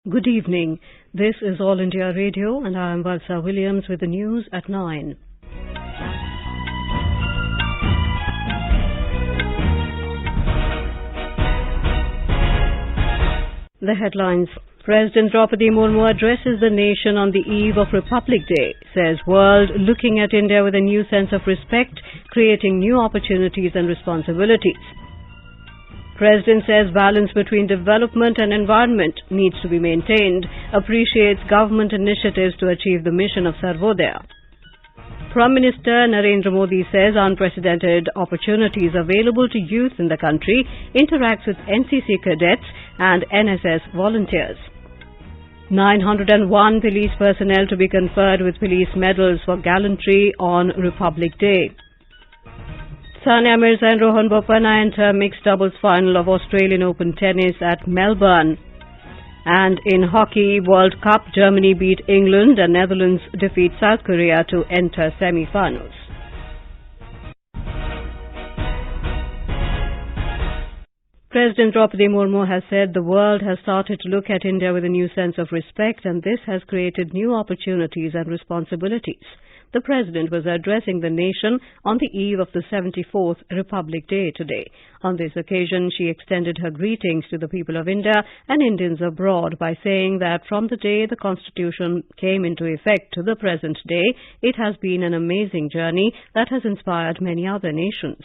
Good evening. This is All India Radio and I am Valsa Williams with the news at 9. The headlines. President Draupadi Murmu addresses the nation on the eve of Republic Day, says world looking at India with a new sense of respect, creating new opportunities and responsibilities. President says balance between development and environment needs to be maintained, appreciates government initiatives to achieve the mission of Sarvodaya. Prime Minister Narendra Modi says unprecedented opportunities available to youth in the country, interacts with NCC cadets and NSS volunteers. 901 police personnel to be conferred with police medals for gallantry on Republic Day. Sania Mirza and Rohan Bopanna enter mixed doubles final of Australian Open tennis at Melbourne. And in hockey World Cup, Germany beat England and Netherlands defeat South Korea to enter semi-finals. President Draupadi Murmu has said the world has started to look at India with a new sense of respect and this has created new opportunities and responsibilities. The President was addressing the nation on the eve of the 74th Republic Day today. On this occasion, she extended her greetings to the people of India and Indians abroad by saying that from the day the Constitution came into effect to the present day, it has been an amazing journey that has inspired many other nations.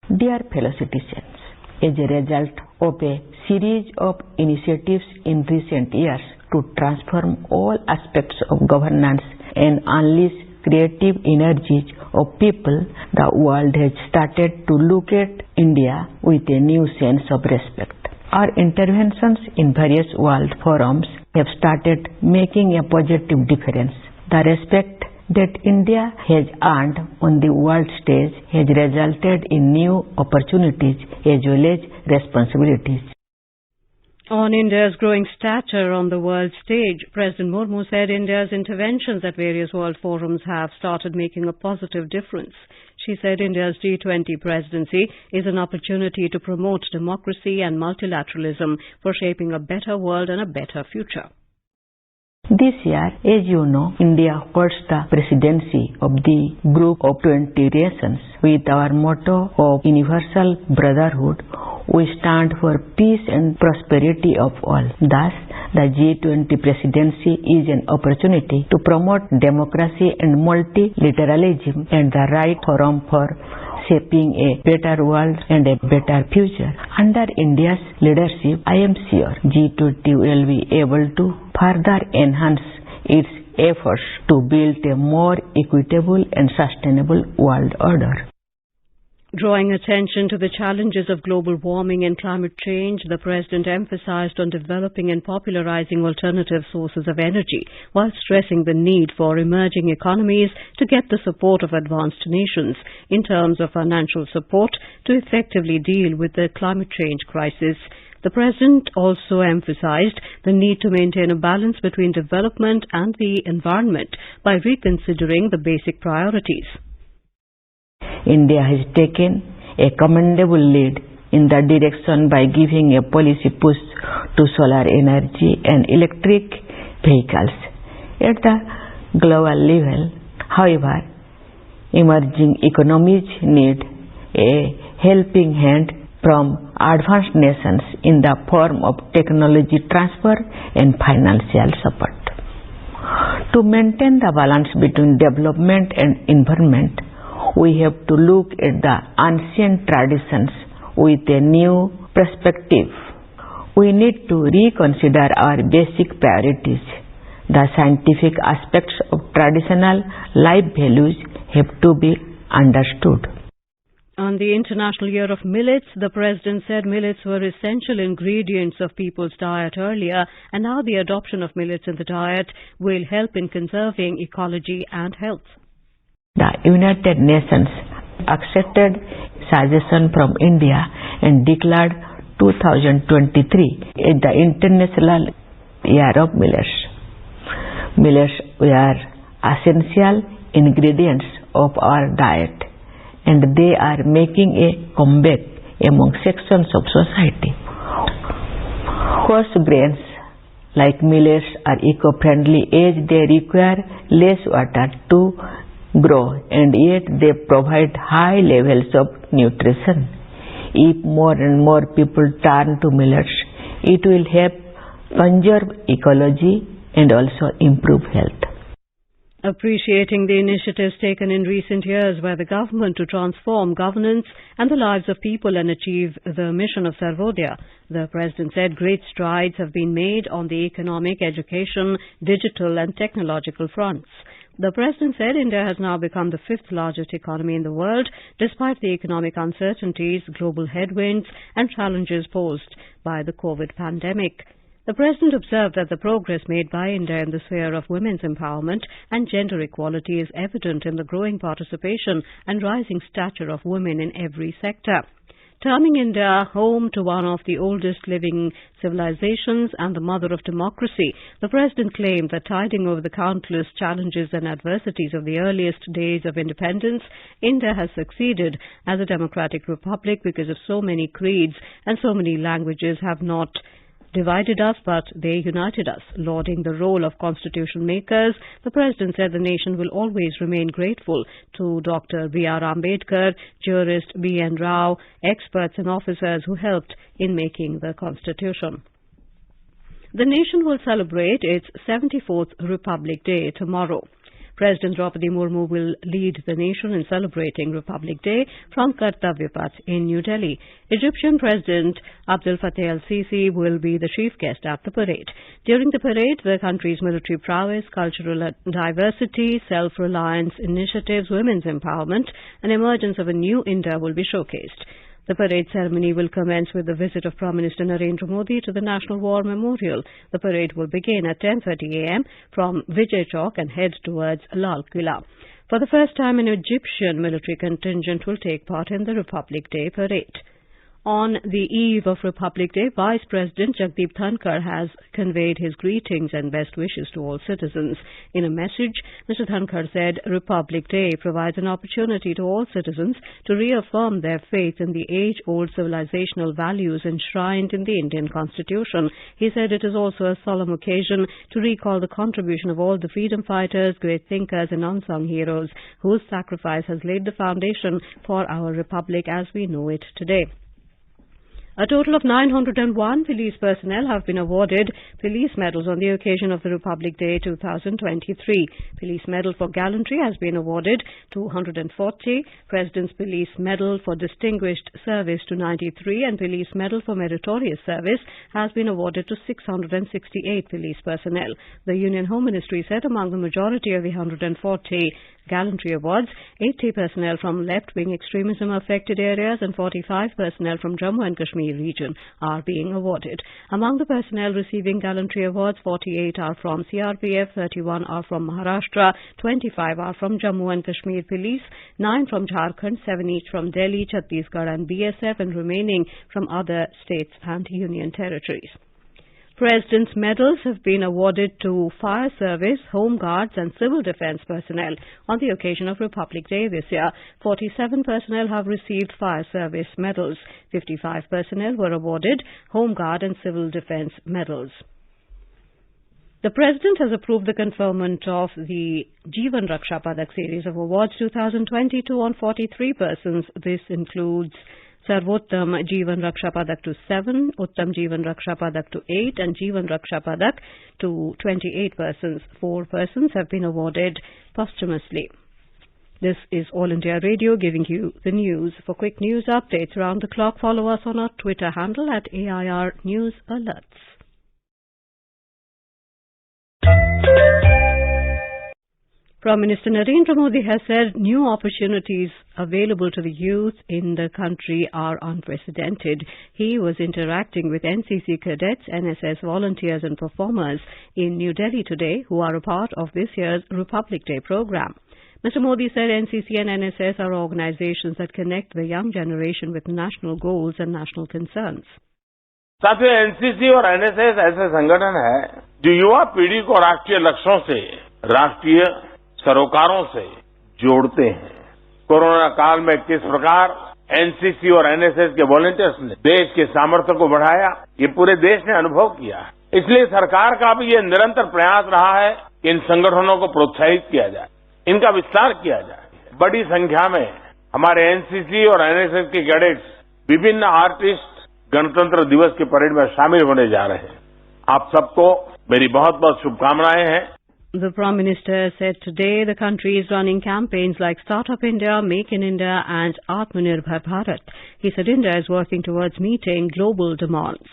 Dear fellow citizens, as a result of a series of initiatives in recent years to transform all aspects of governance and unleash creative energies of people, the world has started to look at India with a new sense of respect. Our interventions in various world forums have started making a positive difference. The respect that India has earned on the world stage has resulted in new opportunities as well as responsibilities. On India's growing stature on the world stage, President Murmu said India's interventions at various world forums have started making a positive difference. She said India's G20 presidency is an opportunity to promote democracy and multilateralism for shaping a better world and a better future. This year, as you know, India holds the presidency of the Group of 20 Nations. With our motto of Universal Brotherhood, we stand for peace and prosperity of all. Thus, the G20 presidency is an opportunity to promote democracy and multilateralism and the right forum for shaping a better world and a better future. Under India's leadership, I am sure G20 will be able to further enhance its efforts to build a more equitable and sustainable world order. Drawing attention to the challenges of global warming and climate change, the President emphasized on developing and popularizing alternative sources of energy, while stressing the need for emerging economies to get the support of advanced nations in terms of financial support to effectively deal with the climate change crisis. The President also emphasized the need to maintain a balance between development and the environment by reconsidering the basic priorities. India has taken a commendable lead in the direction by giving a policy push to solar energy and electric vehicles. At the global level, however, emerging economies need a helping hand from advanced nations in the form of technology transfer and financial support. To maintain the balance between development and environment, we have to look at the ancient traditions with a new perspective. We need to reconsider our basic priorities. The scientific aspects of traditional life values have to be understood. On the International Year of Millets, the President said millets were essential ingredients of people's diet earlier, and now the adoption of millets in the diet will help in conserving ecology and health. The United Nations accepted suggestion from India and declared 2023 as the International Year of Millets. Millets were essential ingredients of our diet, and they are making a comeback among sections of society. Coarse grains like millets are eco-friendly as they require less water to grow and yet they provide high levels of nutrition. If more and more people turn to millets, it will help conserve ecology and also improve health. Appreciating the initiatives taken in recent years by the government to transform governance and the lives of people and achieve the mission of Sarvodaya, the President said great strides have been made on the economic, education, digital and technological fronts. The President said India has now become the fifth largest economy in the world despite the economic uncertainties, global headwinds and challenges posed by the COVID pandemic. The President observed that the progress made by India in the sphere of women's empowerment and gender equality is evident in the growing participation and rising stature of women in every sector. Terming India home to one of the oldest living civilizations and the mother of democracy, the President claimed that tiding over the countless challenges and adversities of the earliest days of independence, India has succeeded as a democratic republic because of so many creeds and so many languages have not divided us, but they united us. Lauding the role of constitution makers, the President said the nation will always remain grateful to Dr. B.R. Ambedkar, jurist B.N. Rao, experts and officers who helped in making the constitution. The nation will celebrate its 74th Republic Day tomorrow. President Draupadi Murmu will lead the nation in celebrating Republic Day from Kartavya Path in New Delhi. Egyptian President Abdel Fattah el-Sisi will be the chief guest at the parade. During the parade, the country's military prowess, cultural diversity, self-reliance initiatives, women's empowerment and emergence of a new India will be showcased. The parade ceremony will commence with the visit of Prime Minister Narendra Modi to the National War Memorial. The parade will begin at 10:30 a.m. from Vijay Chowk and head towards Lal Quilla. For the first time, an Egyptian military contingent will take part in the Republic Day parade. On the eve of Republic Day, Vice President Jagdeep Dhankar has conveyed his greetings and best wishes to all citizens. In a message, Mr. Dhankar said Republic Day provides an opportunity to all citizens to reaffirm their faith in the age-old civilizational values enshrined in the Indian Constitution. He said it is also a solemn occasion to recall the contribution of all the freedom fighters, great thinkers and unsung heroes whose sacrifice has laid the foundation for our republic as we know it today. A total of 901 police personnel have been awarded police medals on the occasion of the Republic Day 2023. Police Medal for Gallantry has been awarded to 140, President's Police Medal for Distinguished Service to 93 and Police Medal for Meritorious Service has been awarded to 668 police personnel. The Union Home Ministry said among the majority of the 140 Gallantry Awards, 80 personnel from left-wing extremism affected areas and 45 personnel from Jammu and Kashmir region are being awarded. Among the personnel receiving Gallantry Awards, 48 are from CRPF, 31 are from Maharashtra, 25 are from Jammu and Kashmir Police, 9 from Jharkhand, 7 each from Delhi, Chhattisgarh and BSF and remaining from other states and union territories. President's medals have been awarded to Fire Service, Home Guards and Civil Defence personnel on the occasion of Republic Day this year. 47 personnel have received Fire Service medals. 55 personnel were awarded Home Guard and Civil Defence medals. The President has approved the conferment of the Jeevan Raksha Padak series of awards 2022 on 43 persons. This includes Sarvottam Jeevan Raksha Padak to 7, Uttam Jeevan Raksha Padak to 8 and Jeevan Raksha Padak to 28 persons. 4 persons have been awarded posthumously. This is All India Radio giving you the news. For quick news updates around the clock, follow us on our Twitter handle at AIR News Alerts. Prime Minister Narendra Modi has said new opportunities available to the youth in the country are unprecedented. He was interacting with NCC cadets, NSS volunteers and performers in New Delhi today who are a part of this year's Republic Day program. Mr. Modi said NCC and NSS are organizations that connect the young generation with national goals and national concerns. साथियों, NCC और NSS ऐसे संगठन है जो युवा पीढ़ी को राष्ट्रीय लक्ष्यों से, राष्ट्रीय सरोकारों से जोड़ते हैं। कोरोना काल में किस प्रकार एनसीसी और एनएसएस के वॉलंटियर्स ने देश के सामर्थ्य को बढ़ाया, ये पूरे देश ने अनुभव किया है। इसलिए सरकार का भी ये निरंतर प्रयास रहा है कि इन संगठनों को प्रोत्साहित किया जाए, इनका विस्तार किया जाए। बड़ी संख्या में हमारे एनसीसी और एनएसएस के कैडेट्स, विभिन्न आर्टिस्ट गणतंत्र दिवस की परेड में शामिल होने जा रहे हैं। आप सबको मेरी बहुत बहुत शुभकामनाएं हैं। The Prime Minister said today the country is running campaigns like Startup India, Make in India and Atmanirbhar Bharat. He said India is working towards meeting global demands.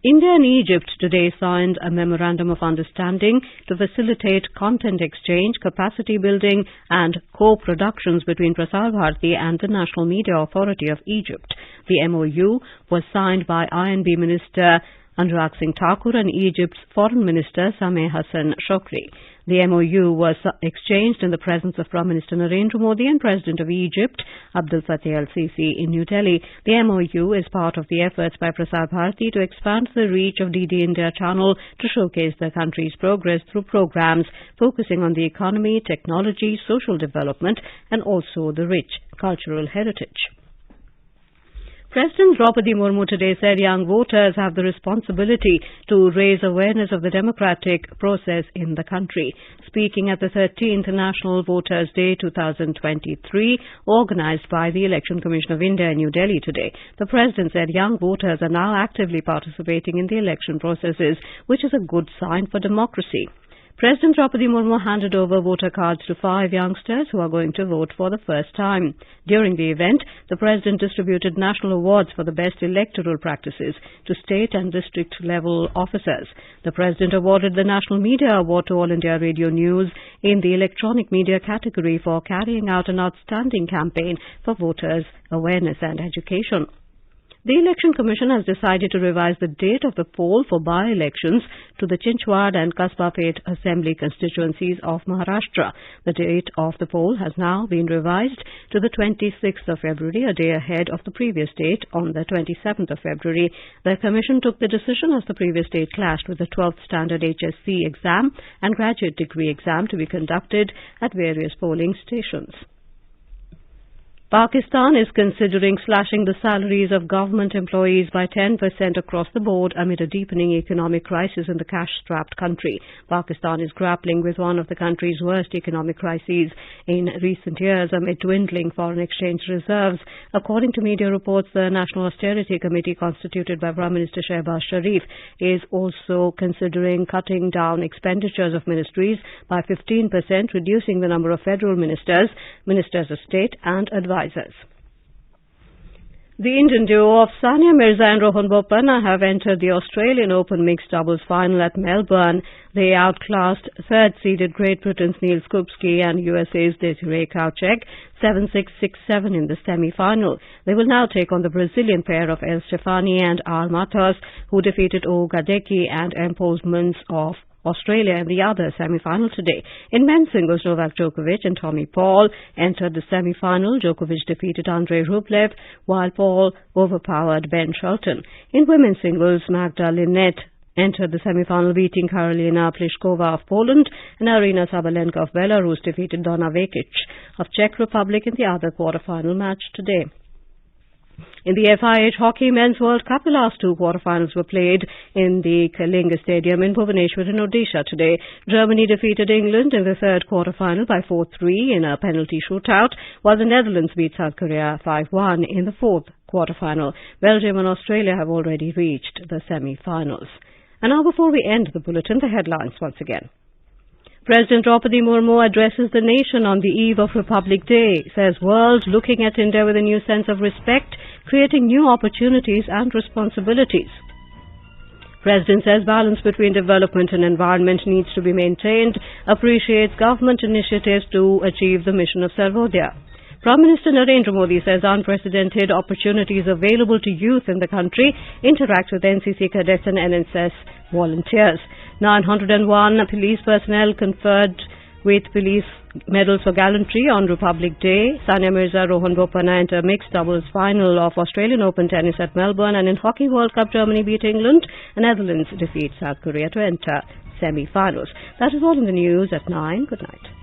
India and Egypt today signed a memorandum of understanding to facilitate content exchange, capacity building and co-productions between Prasar Bharati and the National Media Authority of Egypt. The MOU was signed by INB Minister Anurag Singh Thakur and Egypt's Foreign Minister Sameh Hassan Shokri. The MOU was exchanged in the presence of Prime Minister Narendra Modi and President of Egypt Abdel Fattah el-Sisi in New Delhi. The MOU is part of the efforts by Prasar Bharati to expand the reach of DD India channel to showcase the country's progress through programs focusing on the economy, technology, social development and also the rich cultural heritage. President Draupadi Murmu today said young voters have the responsibility to raise awareness of the democratic process in the country. Speaking at the 13th National Voters' Day 2023, organised by the Election Commission of India in New Delhi today, the President said young voters are now actively participating in the election processes, which is a good sign for democracy. President Draupadi Murmu handed over voter cards to 5 youngsters who are going to vote for the first time. During the event, the President distributed national awards for the best electoral practices to state and district level officers. The President awarded the National Media Award to All India Radio News in the electronic media category for carrying out an outstanding campaign for voters' awareness and education. The Election Commission has decided to revise the date of the poll for by-elections to the Chinchwad and Kasbapet Assembly constituencies of Maharashtra. The date of the poll has now been revised to the 26th of February, a day ahead of the previous date on the 27th of February. The Commission took the decision as the previous date clashed with the 12th Standard HSC exam and graduate degree exam to be conducted at various polling stations. Pakistan is considering slashing the salaries of government employees by 10% across the board amid a deepening economic crisis in the cash-strapped country. Pakistan is grappling with one of the country's worst economic crises in recent years amid dwindling foreign exchange reserves. According to media reports, the National Austerity Committee, constituted by Prime Minister Shehbaz Sharif, is also considering cutting down expenditures of ministries by 15%, reducing the number of federal ministers, ministers of state and advisors. The Indian duo of Sania Mirza and Rohan Bopanna have entered the Australian Open mixed doubles final at Melbourne. They outclassed third-seeded Great Britain's Neil Skupski and USA's Desiree Cowcheck 7-6, 6-7 in the semi-final. They will now take on the Brazilian pair of El Stefani and R. Matos, who defeated O. Gadecki and Empos Mons of Australia in the other semi-final today. In men's singles, Novak Djokovic and Tommy Paul entered the semi-final. Djokovic defeated Andrei Rublev, while Paul overpowered Ben Shelton. In women's singles, Magda Linette entered the semi-final, beating Karolina Pliskova of Poland, and Arina Sabalenka of Belarus defeated Donna Vekic of Czech Republic in the other quarter-final match today. In the FIH Hockey Men's World Cup, the last 2 quarterfinals were played in the Kalinga Stadium in Bhubaneswar in Odisha today. Germany defeated England in the third quarterfinal by 4-3 in a penalty shootout, while the Netherlands beat South Korea 5-1 in the fourth quarterfinal. Belgium and Australia have already reached the semi-finals. And now, before we end the bulletin, the headlines once again. President Draupadi Murmu addresses the nation on the eve of Republic Day, says world looking at India with a new sense of respect, creating new opportunities and responsibilities. President says balance between development and environment needs to be maintained, appreciates government initiatives to achieve the mission of Sarvodaya. Prime Minister Narendra Modi says unprecedented opportunities available to youth in the country interact with NCC cadets and NSS volunteers. 901 police personnel conferred with police medals for gallantry on Republic Day. Sania Mirza, Rohan Bopanna enter mixed doubles final of Australian Open tennis at Melbourne, and in Hockey World Cup, Germany beat England and Netherlands defeat South Korea to enter semi-finals. That is all in the news at 9. Good night.